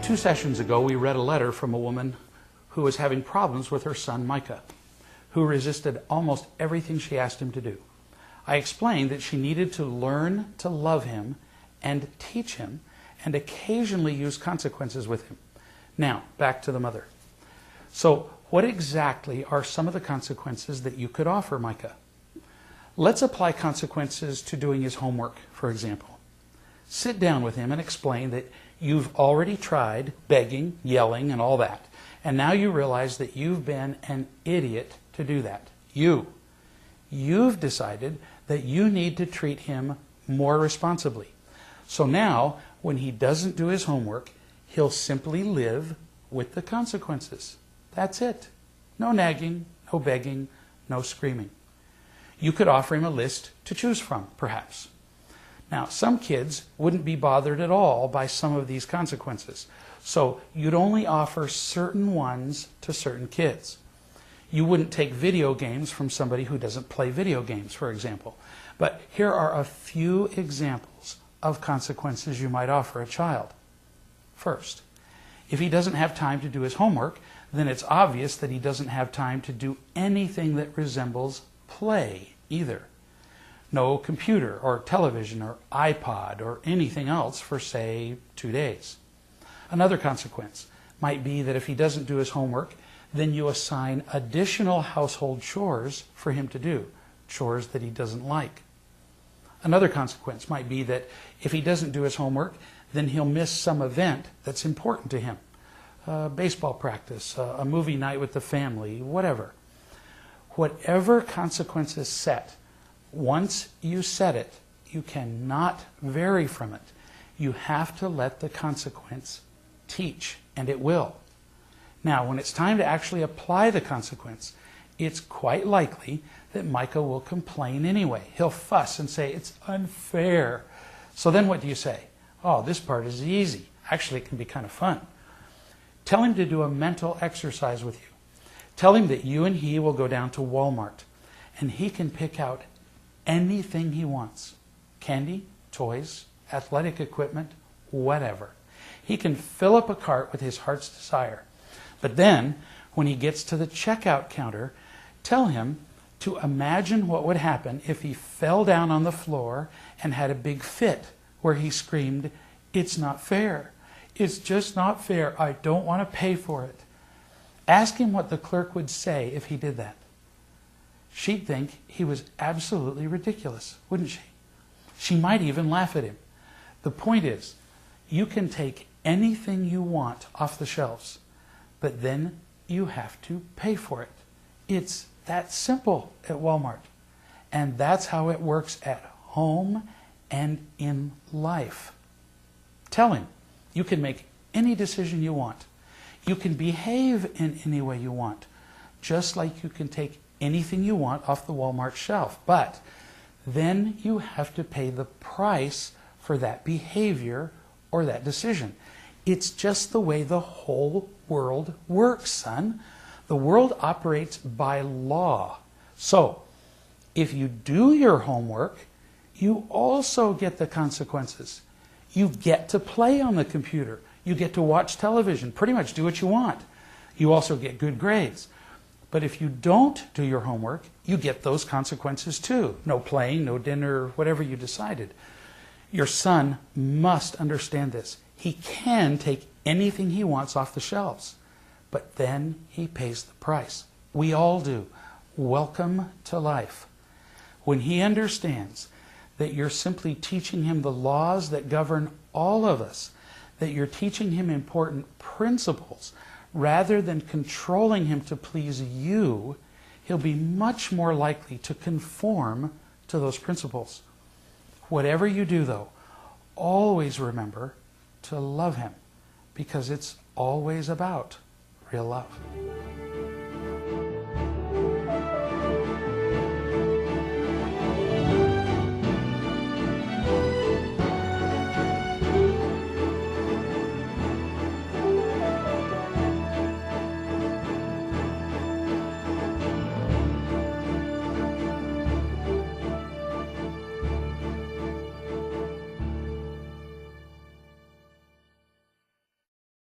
2 sessions ago, we read a letter from a woman who was having problems with her son, Micah, who resisted almost everything she asked him to do. I explained that she needed to learn to love him and teach him and occasionally use consequences with him. Now, back to the mother. So, what exactly are some of the consequences that you could offer Micah? Let's apply consequences to doing his homework, for example. Sit down with him and explain that you've already tried begging, yelling, and all that, and now you realize that you've been an idiot to do that. You've decided that you need to treat him more responsibly. So now, when he doesn't do his homework, he'll simply live with the consequences. That's it. No nagging, no begging, no screaming. You could offer him a list to choose from, perhaps. Now, some kids wouldn't be bothered at all by some of these consequences, so you'd only offer certain ones to certain kids. You wouldn't take video games from somebody who doesn't play video games, for example. But here are a few examples of consequences you might offer a child. First, if he doesn't have time to do his homework, then it's obvious that he doesn't have time to do anything that resembles play either. No computer or television or iPod or anything else for, say, 2 days. Another consequence might be that if he doesn't do his homework, then you assign additional household chores for him to do, chores that he doesn't like. Another consequence might be that if he doesn't do his homework, then he'll miss some event that's important to him. Baseball practice, a movie night with the family, whatever. Whatever consequence is set, once you set it, you cannot vary from it. You have to let the consequence teach, and it will. Now, when it's time to actually apply the consequence, it's quite likely that Micah will complain anyway. He'll fuss and say, it's unfair. So then what do you say? Oh, this part is easy. Actually, it can be kind of fun. Tell him to do a mental exercise with you. Tell him that you and he will go down to Walmart, and he can pick out anything he wants. Candy, toys, athletic equipment, whatever. He can fill up a cart with his heart's desire. But then, when he gets to the checkout counter, tell him to imagine what would happen if he fell down on the floor and had a big fit where he screamed, "It's not fair. It's just not fair. I don't want to pay for it." Ask him what the clerk would say if he did that. She'd think he was absolutely ridiculous, wouldn't she? She might even laugh at him. The point is, you can take anything you want off the shelves, but then you have to pay for it. It's that simple at Walmart. And that's how it works at home and in life. Tell him you can make any decision you want. You can behave in any way you want, just like you can take anything you want off the Walmart shelf. But then you have to pay the price for that behavior or that decision. It's just the way the whole world works, son. The world operates by law. So, if you do your homework, you also get the consequences. You get to play on the computer. You get to watch television, pretty much do what you want. You also get good grades. But if you don't do your homework, you get those consequences too. No playing, no dinner, whatever you decided. Your son must understand this. He can take anything he wants off the shelves, but then he pays the price. We all do. Welcome to life. When he understands that you're simply teaching him the laws that govern all of us, that you're teaching him important principles, rather than controlling him to please you, he'll be much more likely to conform to those principles. Whatever you do, though, always remember to love him, because it's always about real love.